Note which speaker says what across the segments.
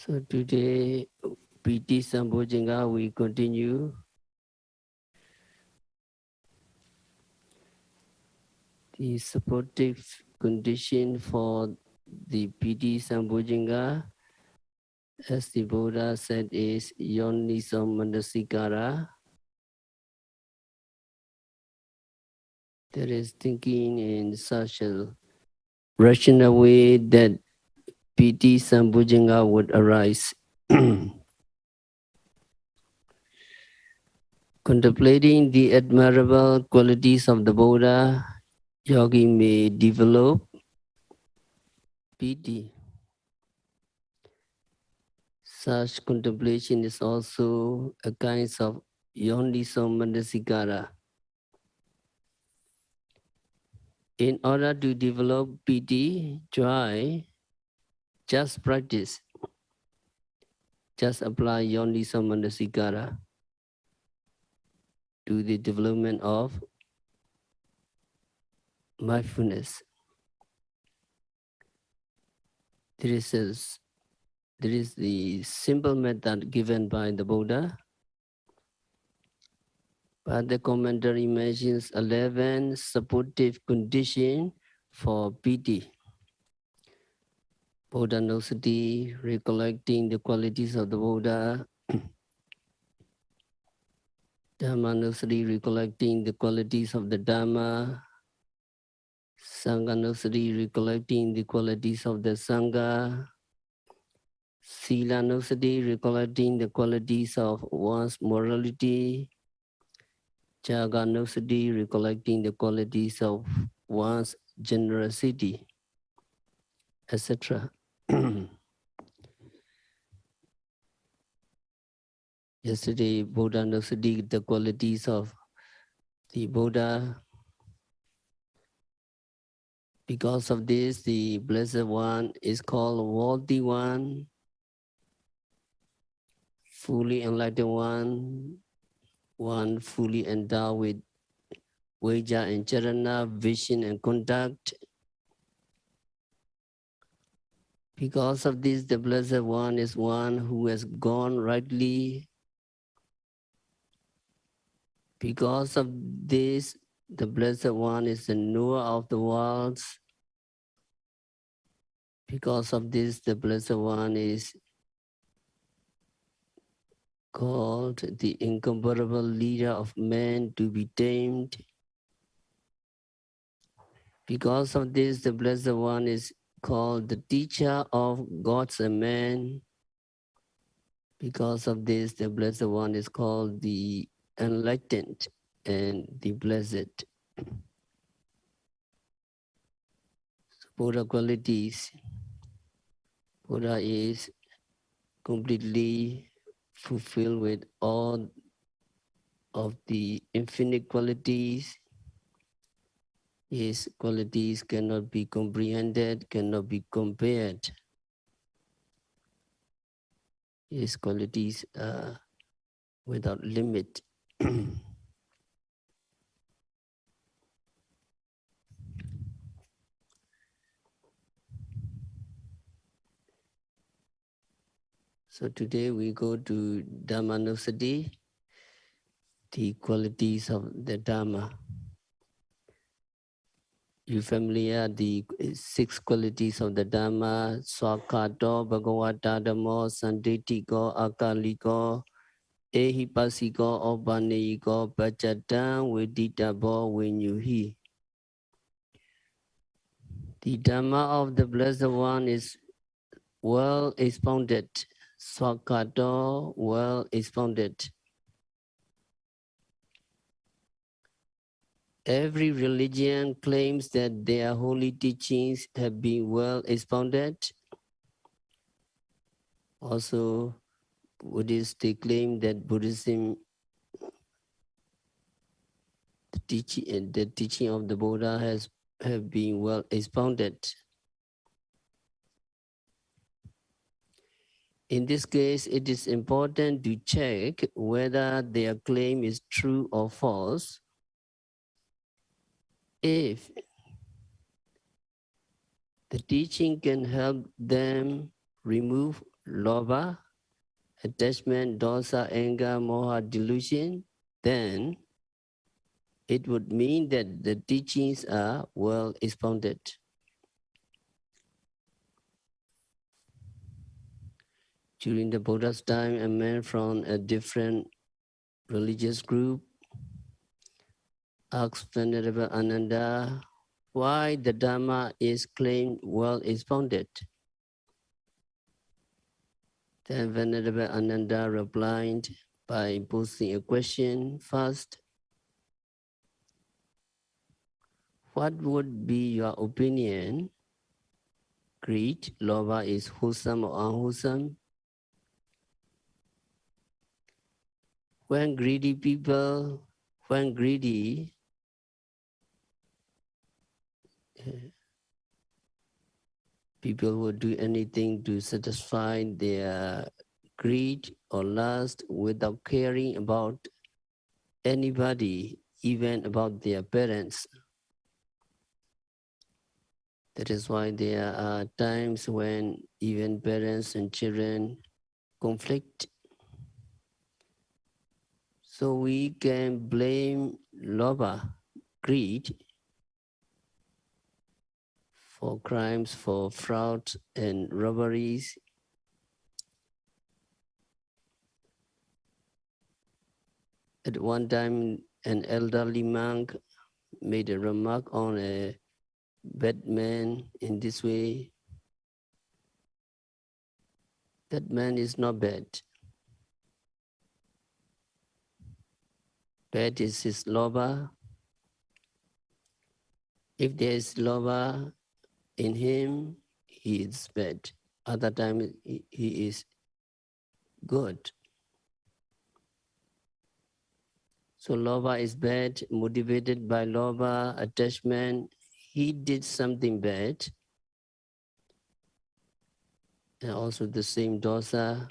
Speaker 1: So today, PT Bojjhangha, we continue the supportive condition for the PT Bojjhangha, as the Buddha said, is Yoniso Manasikara. That is thinking in such a rational way that PT Bojjhangha would arise. Contemplating the admirable qualities of the Buddha, yogi may develop piti. Such contemplation is also a kind of yoniso manasikara. In order to develop piti, joy, just practice. Just apply yoniso manasikara to the development of mindfulness. There is the simple method given by the Buddha, but the commentary mentions 11 supportive conditions for piti. Buddha nosati, recollecting the qualities of the Buddha. Dhamma nosati, recollecting the qualities of the Dhamma. Sangha nosati, recollecting the qualities of the Sangha. Sila nosati, recollecting the qualities of one's morality. Jaga nosati, recollecting the qualities of one's generosity, etc. Yesterday, Buddha nosati, the qualities of the Buddha. Because of this, the Blessed One is called Worthy One, fully enlightened one, one fully endowed with Vajja and Charana, vision and conduct. Because of this, the Blessed One is one who has gone rightly. Because of this, the Blessed One is the knower of the worlds. Because of this, the Blessed One is called the incomparable leader of men to be tamed. Because of this, the Blessed One is called the teacher of gods and men. Because of this, the Blessed One is called the enlightened and the blessed. Buddha qualities. Buddha is completely fulfilled with all of the infinite qualities. His qualities cannot be comprehended, cannot be compared. His qualities are without limit. So today we go to Dhammanusati, the qualities of the Dhamma. You familiar the 6 qualities of the Dhamma? Swakato, Bhagavata Dhammo, Sanditiko, Akaliko, Ehipasiko, Obaneyiko, Pachatan, Veditabo, Vinyuhi. The Dhamma of the Blessed One is well expounded. Swakato, well expounded. Every religion claims that their holy teachings have been well expounded. Also, Buddhists, they claim that Buddhism, the teaching of the Buddha have been well expounded. In this case, it is important to check whether their claim is true or false. If the teaching can help them remove loba, attachment, dosa, anger, moha, delusion, then it would mean that the teachings are well expounded. During the Buddha's time, a man from a different religious group asked Venerable Ananda why the Dhamma is claimed well expounded. Then Venerable Ananda replied by posing a question first. What would be your opinion? Greed, lobha is wholesome or unwholesome? When greedy, people would do anything to satisfy their greed or lust without caring about anybody, even about their parents. That is why there are times when even parents and children conflict. So we can blame lobha, greed, for crimes, for fraud and robberies. At one time, an elderly monk made a remark on a bad man in this way. That man is not bad. Bad is his lobha. If there is lobha in him, he is bad. Other times he is good. So lobha is bad, motivated by lobha, attachment. He did something bad. And also the same dosa.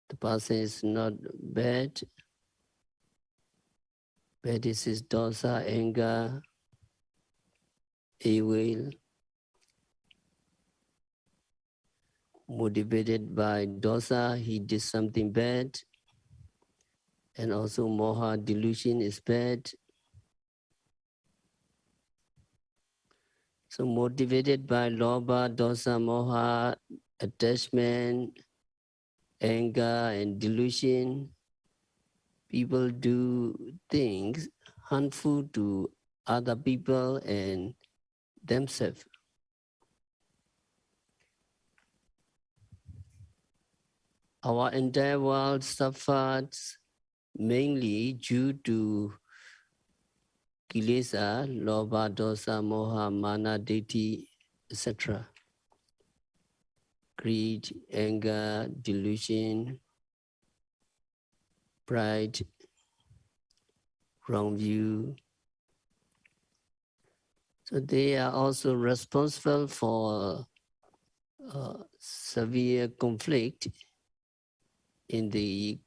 Speaker 1: The person is not bad. Bad is his dosa, anger, evil. Motivated by dosa, he did something bad. And also moha, delusion is bad. So motivated by lobha, dosa, moha, attachment, anger and delusion, people do things harmful to other people and themselves. Our entire world suffers mainly due to kilesa, lobha, dosa, moha, mana, ditthi, etc. Greed, anger, delusion, pride, wrong view. So they are also responsible for severe conflict in the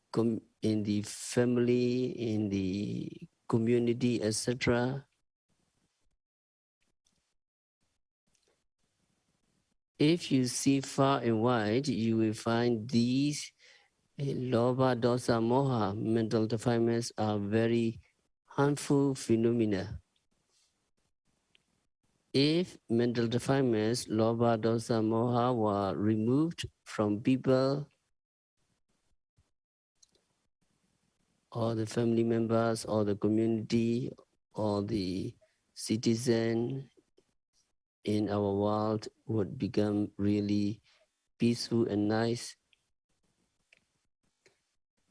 Speaker 1: family, in the community, etc. If you see far and wide, you will find these lobha, dosa, moha, mental defilements are very harmful phenomena. If mental defilements, lobha, dosa, moha were removed from people or the family members or the community or the citizen in our world would become really peaceful and nice.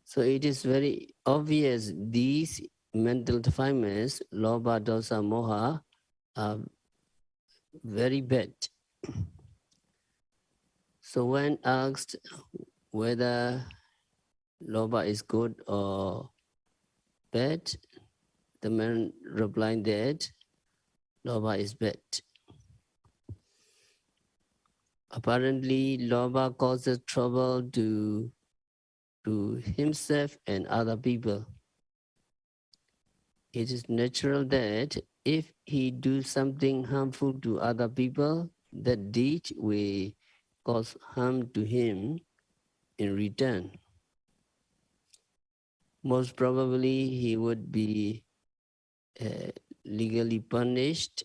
Speaker 1: So it is very obvious these mental defilements, lobha, dosa, moha, are very bad. So when asked whether lobha is good or bad, the man replied that lobha is bad. Apparently, lobha causes trouble to himself and other people. It is natural that if he do something harmful to other people, that deed will cause harm to him in return. Most probably he would be legally punished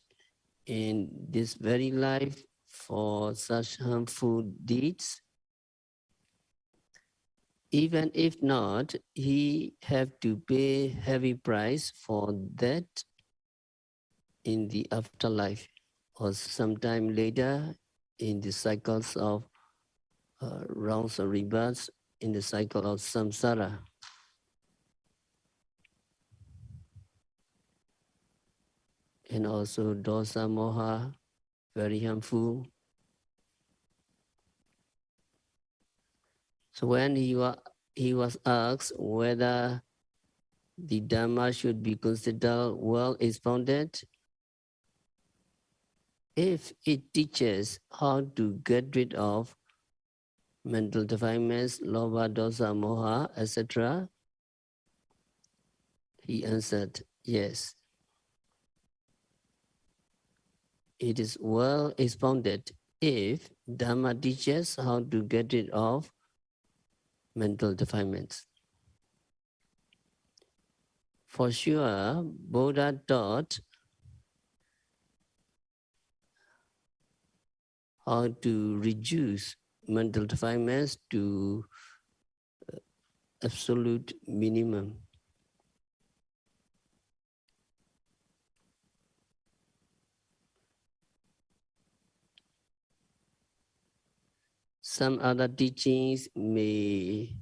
Speaker 1: in this very life for such harmful deeds. Even if not, he have to pay heavy price for that in the afterlife or sometime later in the cycles of rounds of rebirths in the cycle of samsara. And also dosa moha, very harmful. So when he was asked whether the Dharma should be considered well expounded, if it teaches how to get rid of mental defilements, lobha, dosa, moha, etc., he answered, yes. It is well expounded if Dharma teaches how to get rid of mental defilements. For sure, Buddha taught how to reduce mental defilements to absolute minimum. Some other teachings may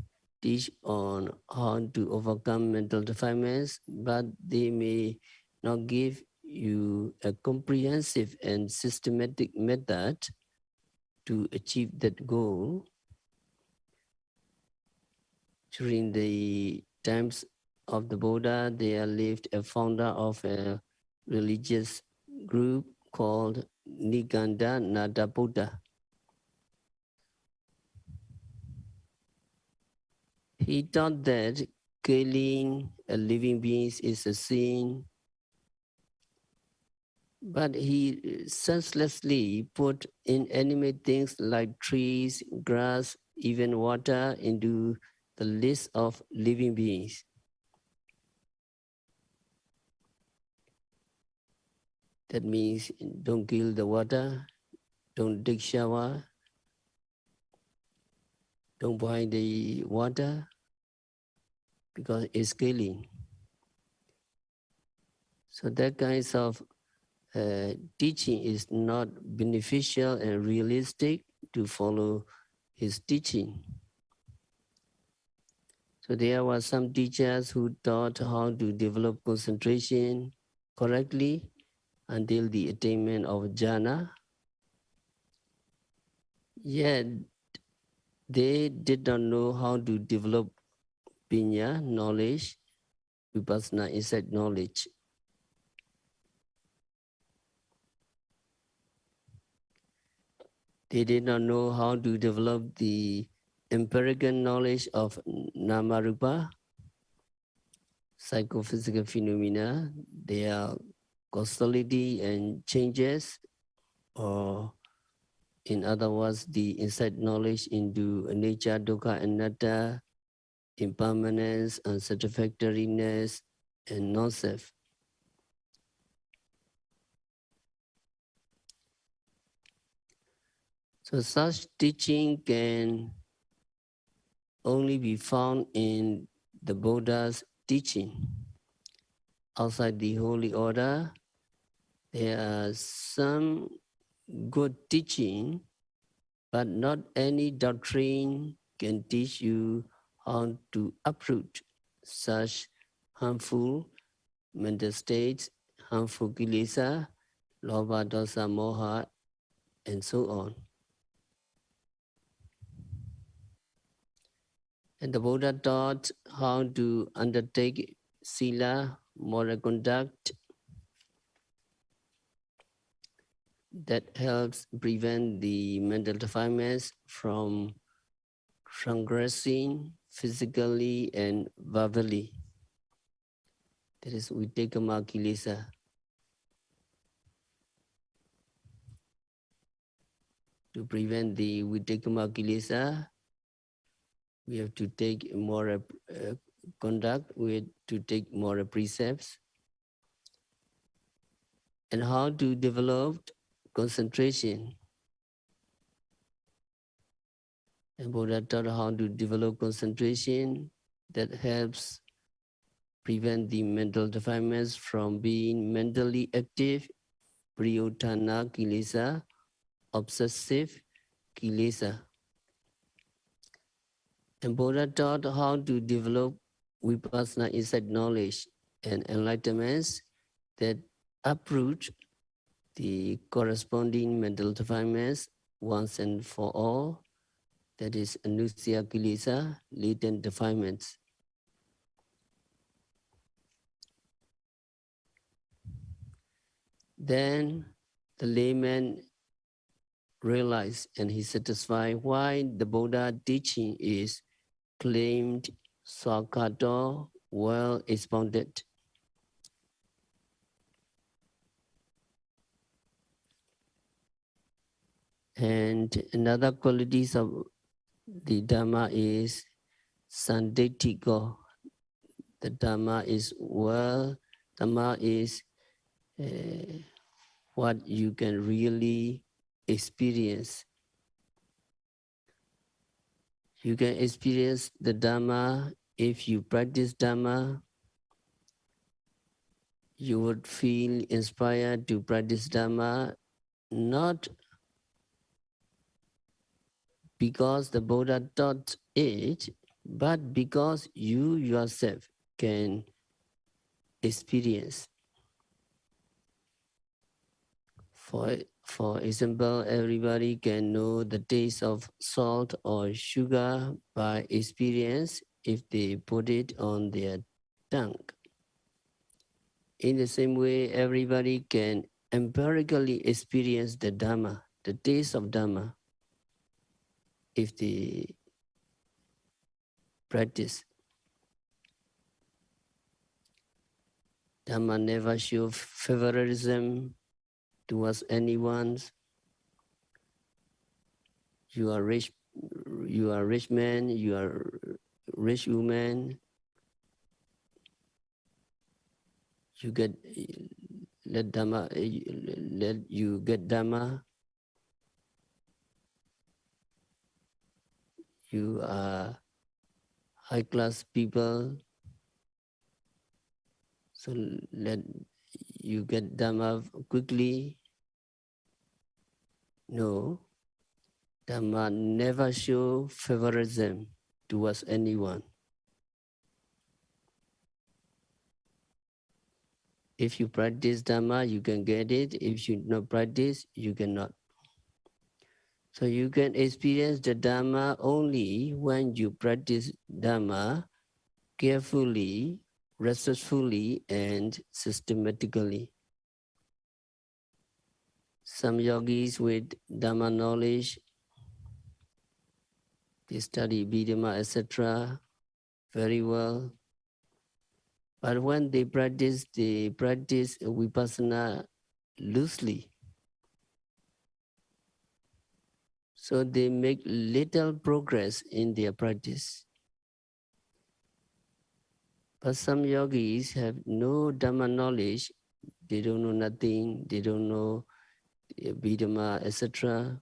Speaker 1: teach on how to overcome mental defilements, but they may not give you a comprehensive and systematic method to achieve that goal. During the times of the Buddha, there lived a founder of a religious group called Niganda Nada Buddha. He taught that killing a living being is a sin, but he senselessly put inanimate things like trees, grass, even water into the list of living beings. That means don't kill the water, don't take shower, don't boil the water, because it's killing. So that kinds of teaching is not beneficial and realistic to follow his teaching. So there were some teachers who taught how to develop concentration correctly until the attainment of jhana. Yet they did not know how to develop pinya, knowledge, vipassana, insight knowledge. They did not know how to develop the empirical knowledge of Namarupa, psychophysical phenomena, their causality and changes, or in other words, the insight knowledge into nature, dukkha, anatta, impermanence, unsatisfactoriness, and non-self. So such teaching can only be found in the Buddha's teaching. Outside the holy order, there are some good teaching, but not any doctrine can teach you how to uproot such harmful mental states, harmful kilesa, lobha, dosa, moha, and so on. And the Buddha taught how to undertake sila, moral conduct, that helps prevent the mental defilements from transgressing physically and verbally. That is vitekama kilesa. To prevent the vitakama kilesa, we have to take more conduct, we have to take more precepts. And how to develop concentration. And Buddha taught how to develop concentration that helps prevent the mental defilements from being mentally active, priyotana kilesa, obsessive kilesa. And Buddha taught how to develop vipassana insight knowledge and enlightenments that uproot the corresponding mental defilements once and for all, that is anusya kilesa, latent defilements. Then the layman realized and he satisfied why the Buddha teaching is claimed Swakato, well expounded. And another qualities of the Dhamma is Sandetiko. The Dhamma is Dhamma is what you can really experience. You can experience the Dhamma if you practice Dhamma. You would feel inspired to practice Dhamma, not because the Buddha taught it, but because you yourself can experience. For example, everybody can know the taste of salt or sugar by experience if they put it on their tongue. In the same way, everybody can empirically experience the Dhamma, the taste of Dhamma, if they practice. Dhamma never shows favoritism towards anyone. You are rich man, you are rich woman, you get let you get Dhamma. You are high class people, so let you get Dhamma quickly. No, Dhamma never show favoritism towards anyone. If you practice Dhamma, you can get it. If you not practice, you cannot. So you can experience the Dhamma only when you practice Dhamma carefully, resourcefully, and systematically. Some yogis with Dhamma knowledge, they study Bidama, etc. very well. But when they practice Vipassana loosely. So they make little progress in their practice. But some yogis have no Dhamma knowledge, they don't know nothing, they don't know Bidama, etc.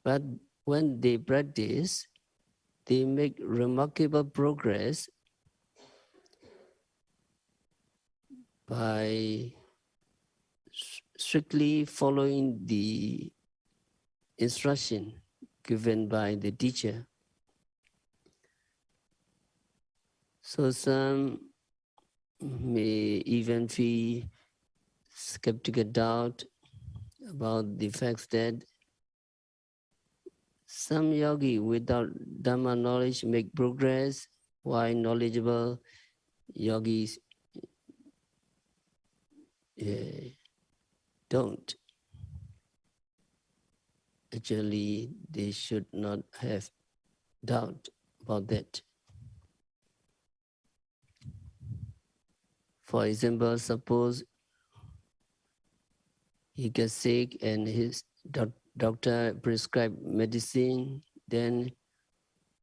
Speaker 1: But when they practice, they make remarkable progress by strictly following the instruction given by the teacher. So some may even feel skeptical doubt about the fact that some yogi without Dhamma knowledge make progress, while knowledgeable yogis don't. Actually, they should not have doubt about that. For example, suppose he gets sick and his doctor prescribe medicine, then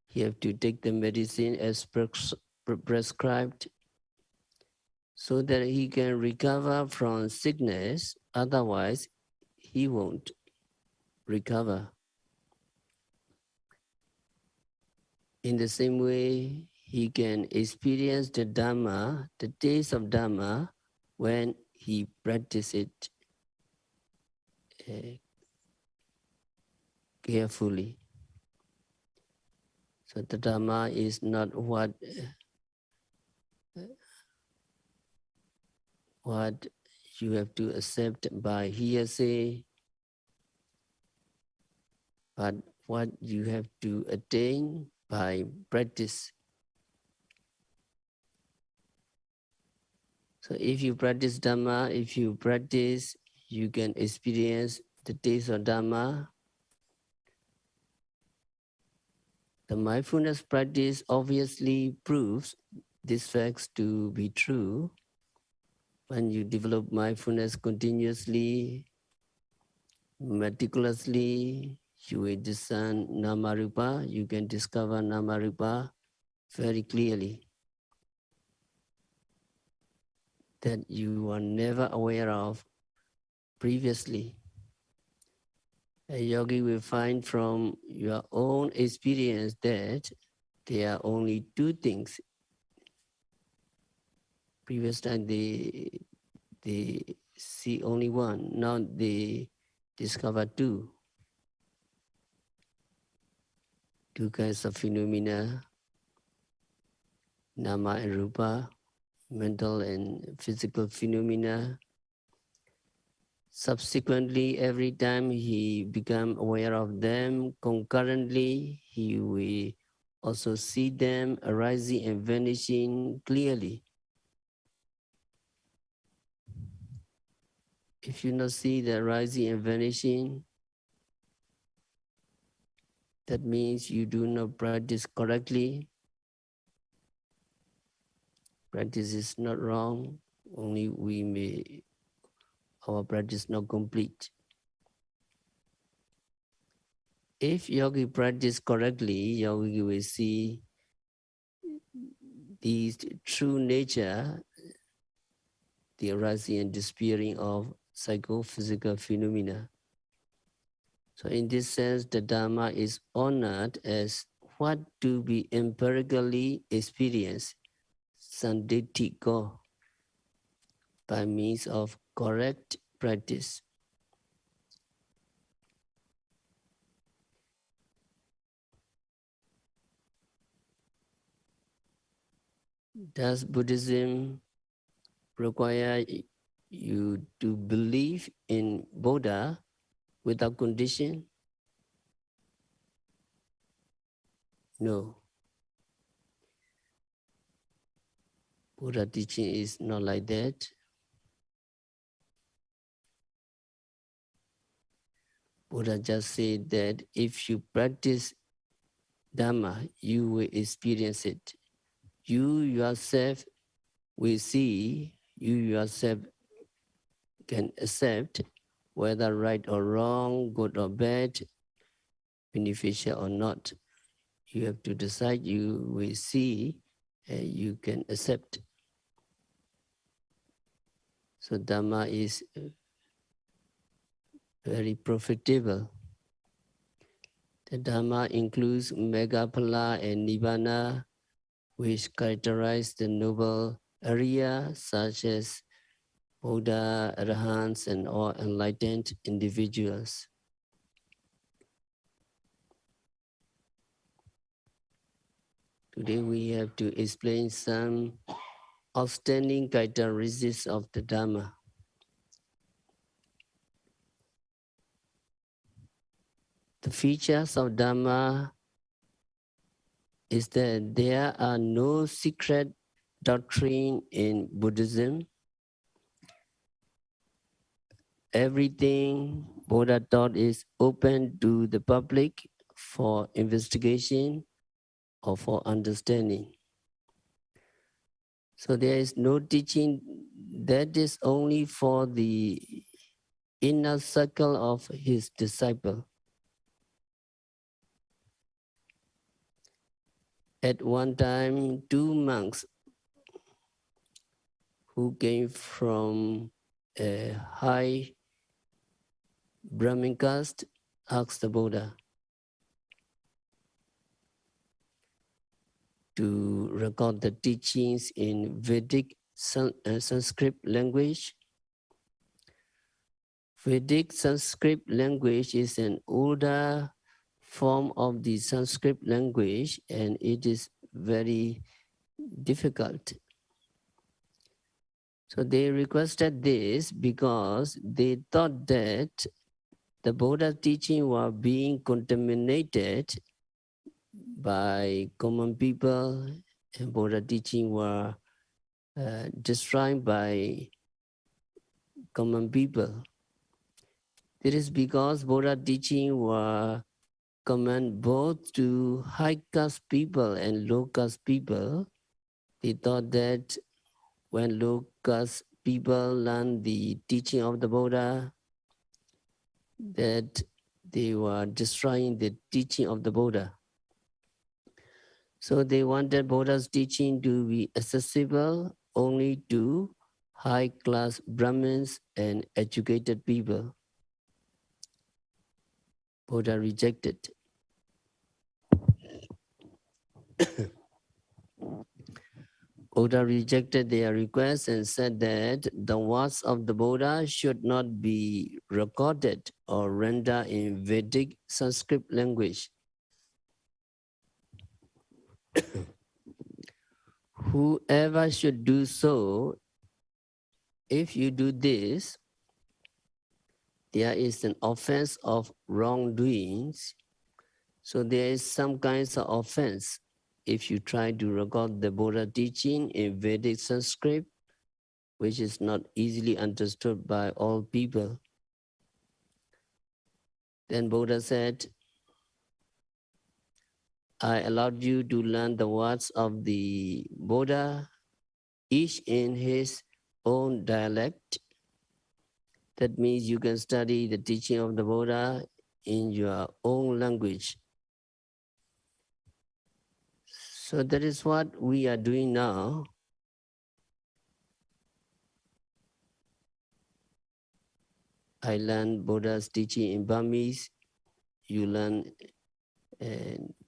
Speaker 1: he have to take the medicine as prescribed so that he can recover from sickness. Otherwise, he won't recover. In the same way, he can experience the Dhamma, the taste of Dhamma, when he practices it carefully. So the Dhamma is not what you have to accept by hearsay, but what you have to attain by practice. So if you practice Dhamma, if you practice, you can experience the taste of Dhamma. The mindfulness practice obviously proves these facts to be true. When you develop mindfulness continuously, meticulously, you will discern Namarupa, you can discover Namarupa very clearly that you were never aware of previously. A yogi will find from your own experience that there are only two things. Previous time they see only one, now they discover two. Two kinds of phenomena, nama and rupa, mental and physical phenomena. Subsequently, every time he become aware of them, concurrently, he will also see them arising and vanishing clearly. If you not see the arising and vanishing, that means you do not practice correctly. Practice is not wrong, only our practice not complete. If yogi practice correctly, yogi will see the true nature, the arising and disappearing of psychophysical phenomena. So in this sense, the Dhamma is honored as what to be empirically experienced, sanditthiko, by means of correct practice. Does Buddhism require you to believe in Buddha without condition? No. Buddha teaching is not like that. Buddha just said that if you practice Dhamma, you will experience it. You yourself will see, you yourself can accept whether right or wrong, good or bad, beneficial or not. You have to decide, you will see, and you can accept. So Dhamma is very profitable. The Dhamma includes Megaphala and Nibbana, which characterize the noble area such as Buddha, Arahants, and all enlightened individuals. Today we have to explain some outstanding characteristics of the Dhamma. The features of Dhamma is that there are no secret doctrine in Buddhism. Everything Buddha taught is open to the public for investigation or for understanding. So there is no teaching that is only for the inner circle of his disciple. At one time, two monks who came from a high Brahmin caste asked the Buddha to record the teachings in Vedic Sanskrit language. Vedic Sanskrit language is an older form of the Sanskrit language, and it is very difficult. So they requested this because they thought that the Buddha's teaching were being contaminated by common people, and Buddha teaching were destroyed by common people. It is because Buddha teaching were common both to high caste people and low caste people. They thought that when low caste people learn the teaching of the Buddha, that they were destroying the teaching of the Buddha. So they wanted Buddha's teaching to be accessible only to high-class Brahmins and educated people. Buddha rejected. Buddha rejected their request and said that the words of the Buddha should not be recorded or rendered in Vedic Sanskrit language. Whoever should do so, if you do this, there is an offense of wrongdoings. So there is some kinds of offense. If you try to record the Buddha teaching in Vedic Sanskrit, which is not easily understood by all people, then Buddha said, I allowed you to learn the words of the Buddha, each in his own dialect. That means you can study the teaching of the Buddha in your own language. So that is what we are doing now. I learned Buddha's teaching in Burmese. You learn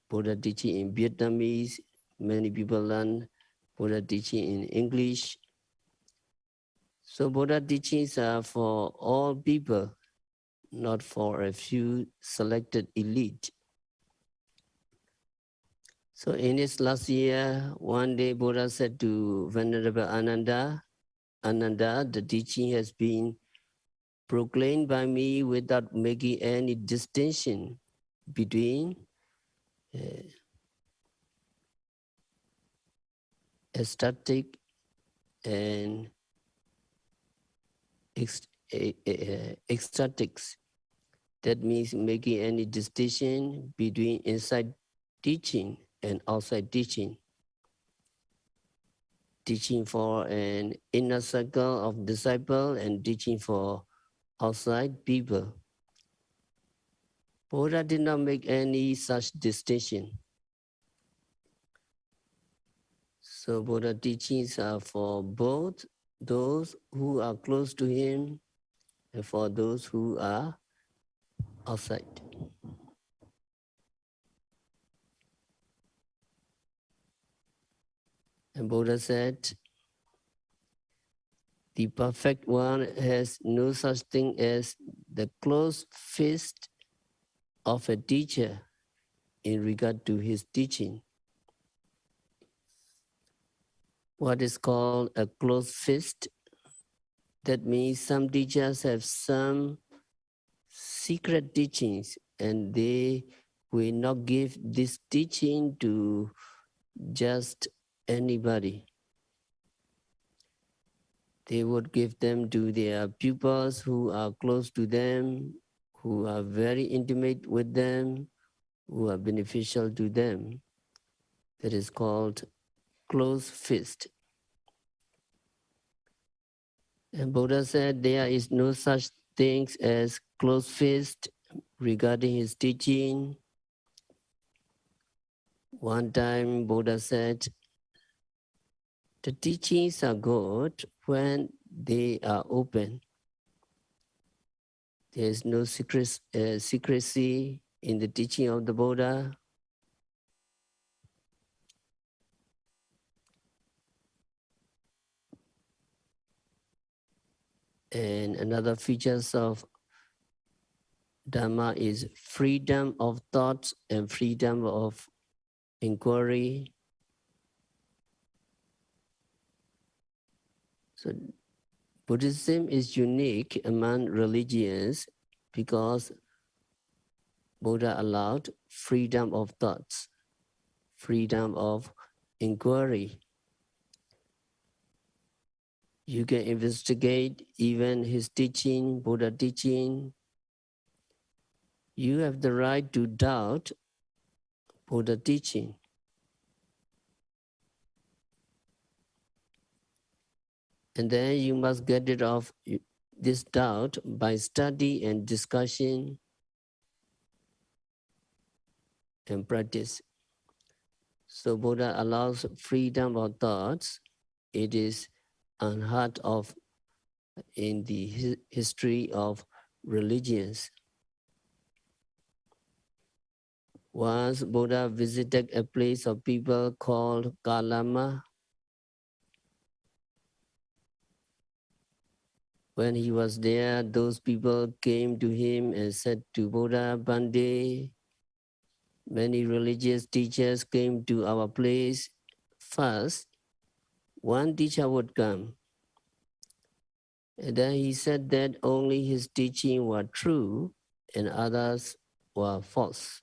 Speaker 1: Buddha teaching in Vietnamese. Many people learn Buddha teaching in English. So Buddha teachings are for all people, not for a few selected elite. So in his last year, one day Buddha said to Venerable Ananda, Ananda, the teaching has been proclaimed by me without making any distinction between ecstatic and ecstatics. That means making any distinction between inside teaching and outside teaching. Teaching for an inner circle of disciples and teaching for outside people. Buddha did not make any such distinction. So Buddha teachings are for both those who are close to him and for those who are outside. And Buddha said, the perfect one has no such thing as the closed fist of a teacher in regard to his teaching. What is called a closed fist? That means some teachers have some secret teachings and they will not give this teaching to just anybody. They would give them to their pupils who are close to them, who are very intimate with them, who are beneficial to them. That is called closed fist. And Buddha said there is no such things as closed fist regarding his teaching. One time Buddha said, the teachings are good when they are open. There is no secrecy in the teaching of the Buddha. And another features of Dhamma is freedom of thoughts and freedom of inquiry. So Buddhism is unique among religions because Buddha allowed freedom of thoughts, freedom of inquiry. You can investigate even his teaching, Buddha teaching. You have the right to doubt Buddha teaching. And then you must get rid of this doubt by study and discussion and practice. So Buddha allows freedom of thoughts. It is unheard of in the history of religions. Once Buddha visited a place of people called Kalama. When he was there, those people came to him and said to Buddha, Bande, many religious teachers came to our place. First, one teacher would come. And then he said that only his teaching were true and others were false.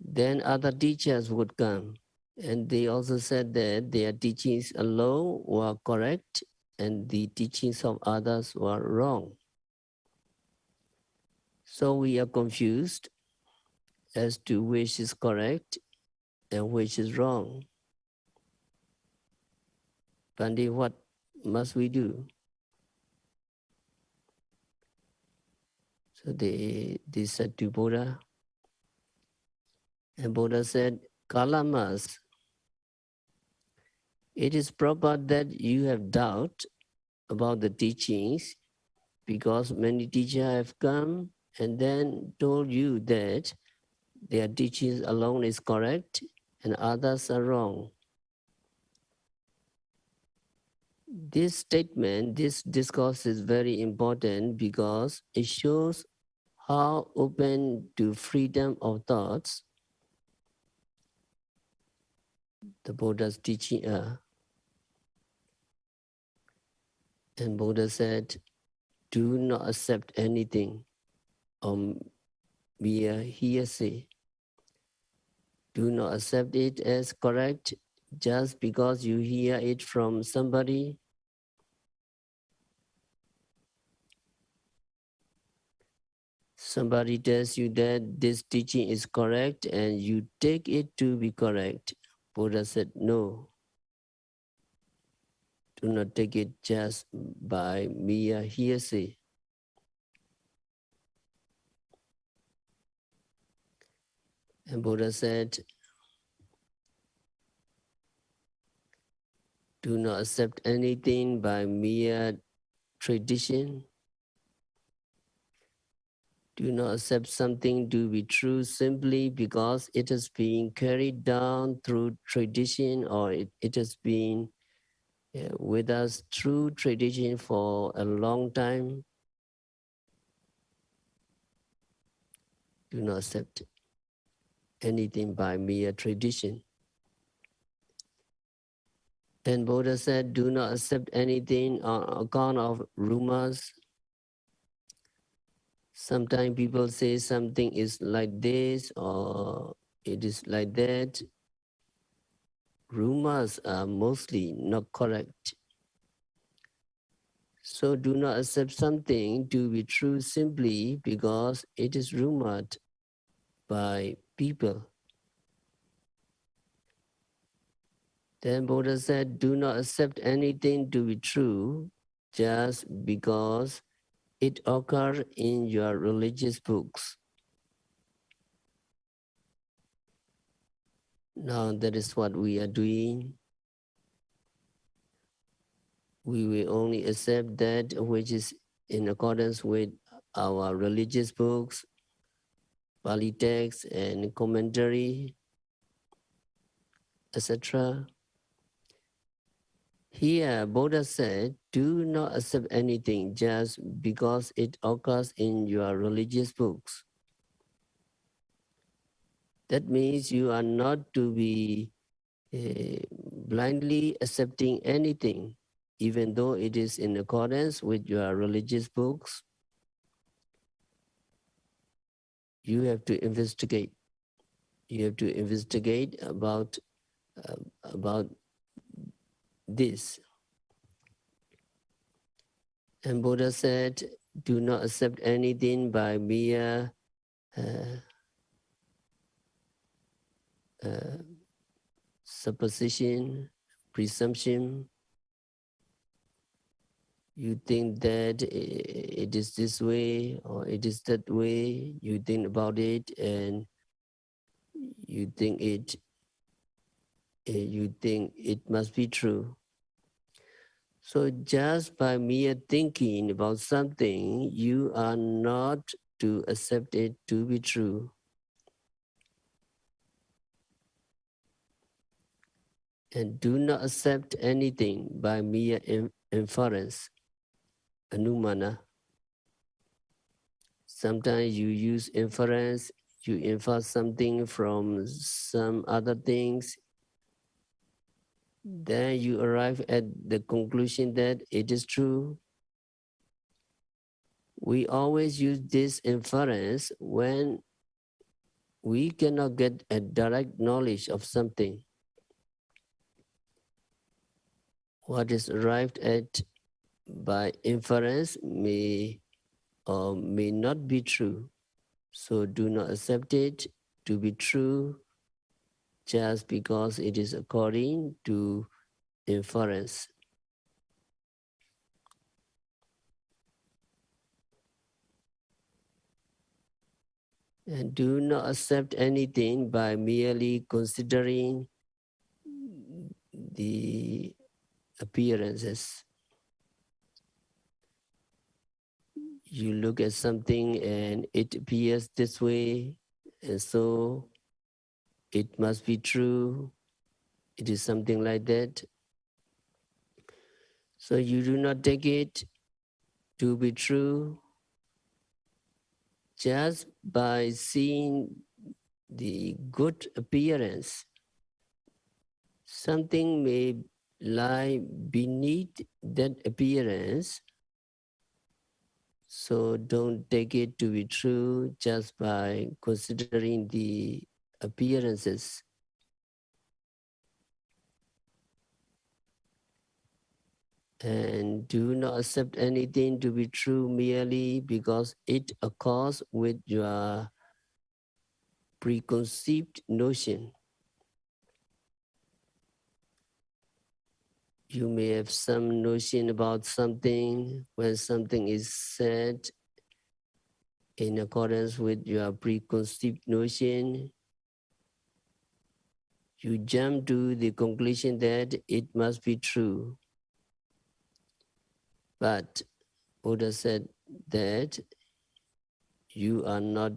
Speaker 1: Then other teachers would come. And they also said that their teachings alone were correct and the teachings of others were wrong. So we are confused as to which is correct and which is wrong. Pandit, what must we do? So they said to Buddha, and Buddha said, Kalamas, it is proper that you have doubt about the teachings because many teachers have come and then told you that their teachings alone is correct and others are wrong. This statement, this discourse is very important because it shows how open to freedom of thoughts the Buddha's teaching are. And Buddha said, do not accept anything on mere hearsay. Do not accept it as correct just because you hear it from somebody. Somebody tells you that this teaching is correct and you take it to be correct. Buddha said, no, do not take it just by mere hearsay. And Buddha said, do not accept anything by mere tradition. Do not accept something to be true simply because it is being carried down through tradition or it has been with us through tradition for a long time. Do not accept anything by mere tradition. And Buddha said, do not accept anything on account of rumors. Sometimes people say something is like this or it is like that. Rumors are mostly not correct. So do not accept something to be true simply because it is rumored by people. Then Buddha said, do not accept anything to be true just because it occurs in your religious books. Now that is what we are doing. We will only accept that which is in accordance with our religious books, Pali text and commentary, etc. Here, Buddha said, do not accept anything just because it occurs in your religious books. That means you are not to be blindly accepting anything, even though it is in accordance with your religious books. You have to investigate. You have to investigate about this. And Buddha said, do not accept anything by mere supposition, presumption. You think that it is this way or it is that way. You think about it and you think it must be true. So just by mere thinking about something, you are not to accept it to be true. And do not accept anything by mere inference, anumana. Sometimes you use inference, you infer something from some other things, then you arrive at the conclusion that it is true. We always use this inference when we cannot get a direct knowledge of something. What is arrived at by inference may or may not be true. So do not accept it to be true just because it is according to inference. And do not accept anything by merely considering the appearances. You look at something and it appears this way, and so it must be true. It is something like that. So you do not take it to be true just by seeing the good appearance. Something may lie beneath that appearance, so don't take it to be true just by considering the appearances. And do not accept anything to be true merely because it accords with your preconceived notion. You may have some notion about something. When something is said in accordance with your preconceived notion, you jump to the conclusion that it must be true. But Buddha said that you are not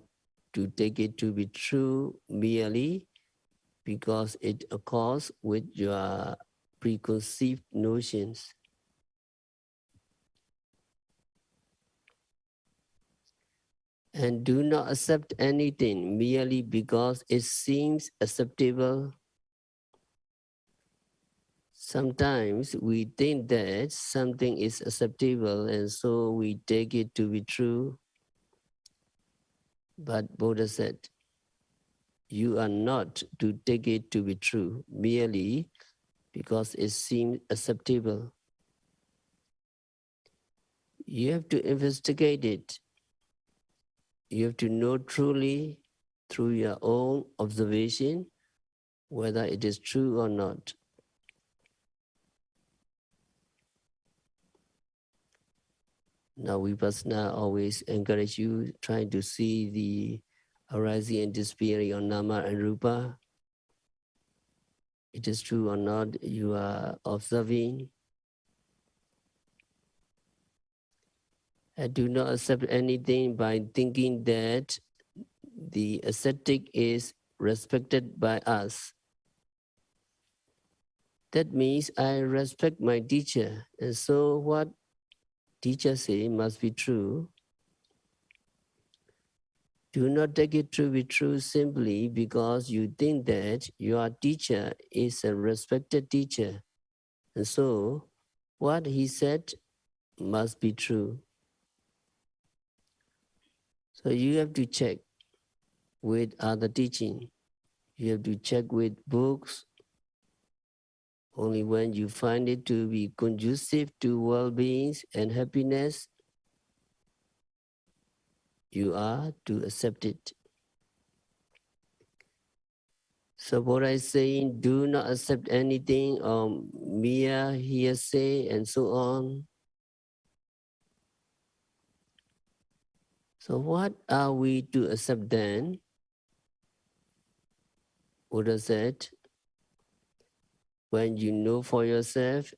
Speaker 1: to take it to be true merely because it accords with your preconceived notions. And do not accept anything merely because it seems acceptable. Sometimes we think that something is acceptable and so we take it to be true. But Buddha said, you are not to take it to be true merely because it seems acceptable. You have to investigate it. You have to know truly through your own observation whether it is true or not. Now Vipassana always encourage you trying to see the arising and disappearing on Nama and Rupa. It is true or not, you are observing. And do not accept anything by thinking that the ascetic is respected by us. That means I respect my teacher, and so what teacher say must be true. Do not take it to be true simply because you think that your teacher is a respected teacher, and so what he said must be true. So you have to check with other teaching. You have to check with books. Only when you find it to be conducive to well-being and happiness, you are to accept it. So Buddha is saying, do not accept anything mere hearsay and so on. So what are we to accept then? Buddha said, when you know for yourself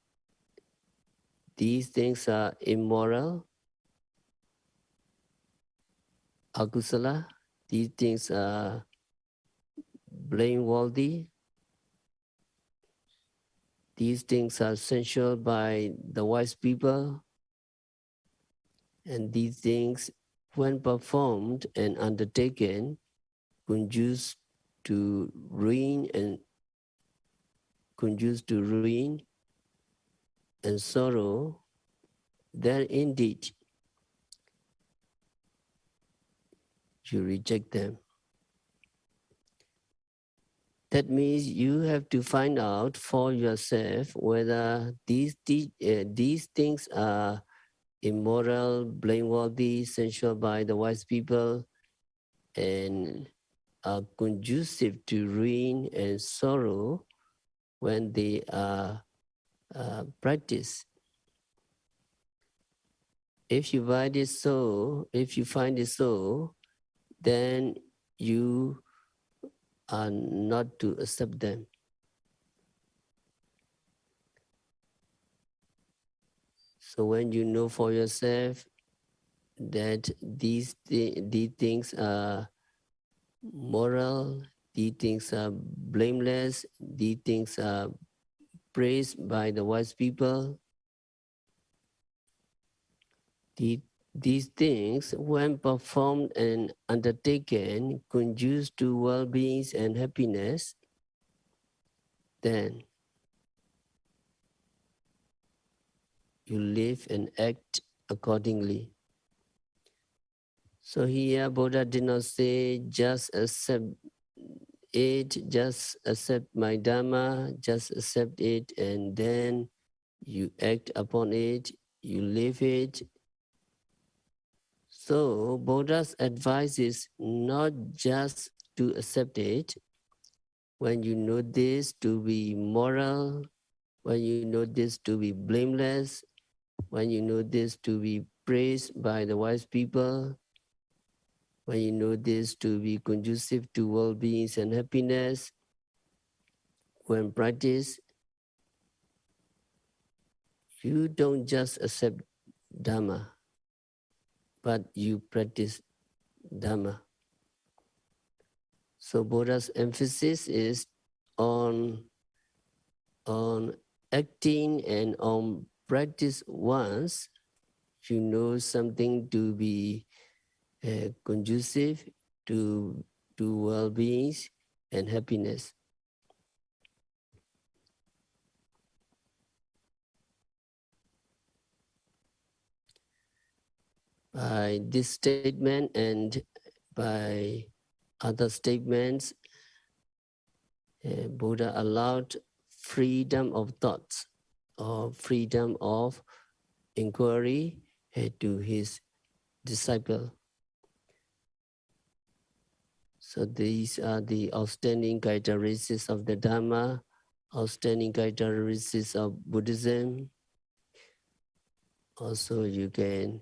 Speaker 1: these things are immoral, akusala, these things are blameworthy, these things are censured by the wise people, and these things, when performed and undertaken, conduce to ruin and sorrow, then indeed you reject them. That means you have to find out for yourself whether these things are immoral, blameworthy, censured by the wise people, and are conducive to ruin and sorrow when they are practiced. If you find it so, then you are not to accept them. So when you know for yourself that these things are moral, these things are blameless, these things are praised by the wise people, these things, when performed and undertaken, conduce to well-being and happiness, then you live and act accordingly. So here Buddha did not say just accept it, just accept my Dhamma, just accept it, and then you act upon it, you live it. So Buddha's advice is not just to accept it. When you know this to be moral, when you know this to be blameless, when you know this to be praised by the wise people, when you know this to be conducive to well-being and happiness, when practice, you don't just accept Dhamma, but you practice Dhamma. So Buddha's emphasis is on acting and on practice once you know something to be conducive to well-being and happiness. By this statement and by other statements, Buddha allowed freedom of thoughts or freedom of inquiry to his disciple. So these are the outstanding characteristics of the Dhamma, outstanding characteristics of Buddhism. Also, you can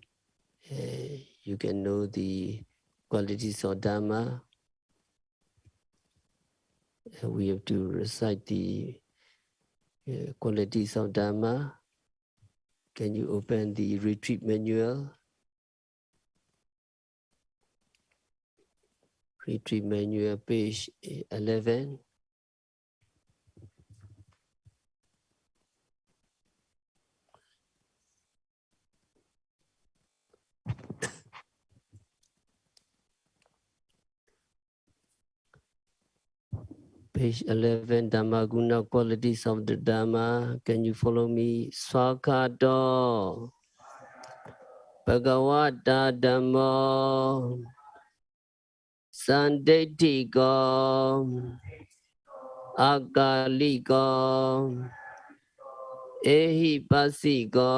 Speaker 1: you can know the qualities of Dhamma. We have to recite the qualities of Dhamma. Can you open the retreat manual? Retreat manual, page 11. Page 11, Dhamma Guna, qualities of the Dhamma. Can you follow me? Swakato, Bhagavata Dhammo, Sandetiko, Akaliko, Ehipasiko,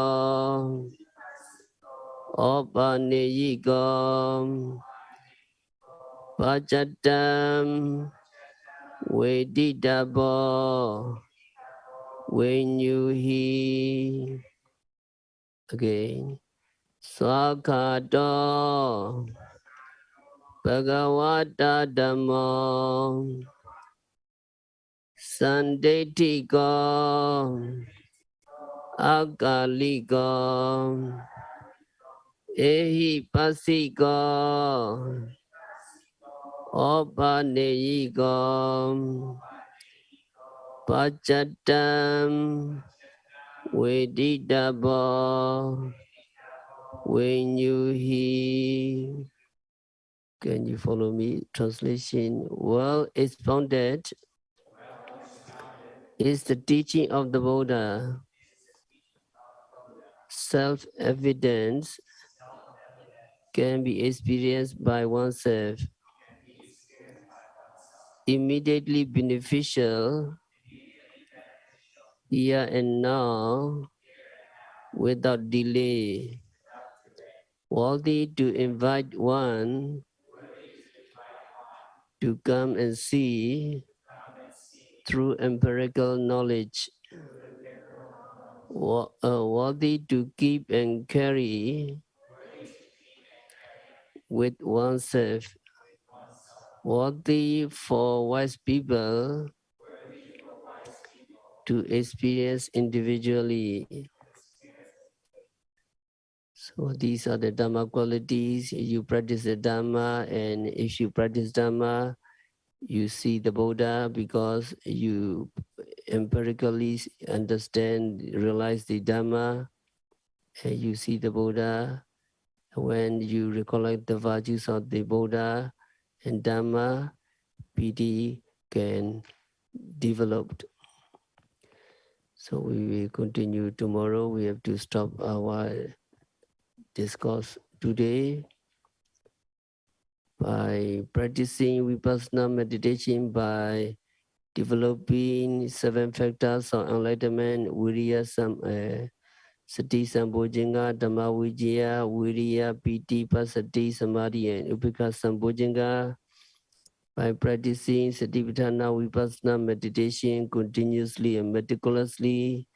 Speaker 1: Opaneyiko, Pachatam, Vedidabo, when you hear again, Swakato, Bhagavata Dhammo, Sandetiko, Akaliko, Ehipasiko, Opaneyiko, Pachatam, Vedidabo, when you hear. Can you follow me? Translation. Well expounded is the teaching of the Buddha. Self-evidence can be experienced by oneself. Immediately beneficial here and now without delay. Worthy to invite one to come and see through empirical knowledge. Worthy to keep and carry with oneself. Worthy for wise people to experience individually. So these are the Dhamma qualities. You practice the Dhamma, and if you practice Dhamma, you see the Buddha because you empirically understand, realize the Dhamma, and you see the Buddha. When you recollect the virtues of the Buddha and Dhamma, piti can develop. So we will continue tomorrow. We have to stop our discourse today by practicing Vipassana meditation, by developing 7 factors of enlightenment, Viriya, Sati, Bojjhangha, Dhamma Vijaya, Viriya, Piti, Pasati, Samadhi, and Upekha Bojjhangha. By practicing Satipatthana Vipassana meditation continuously and meticulously,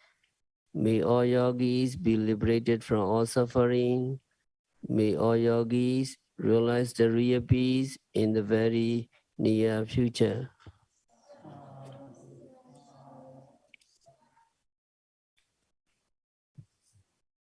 Speaker 1: may all yogis be liberated from all suffering. May all yogis realize the real peace in the very near future.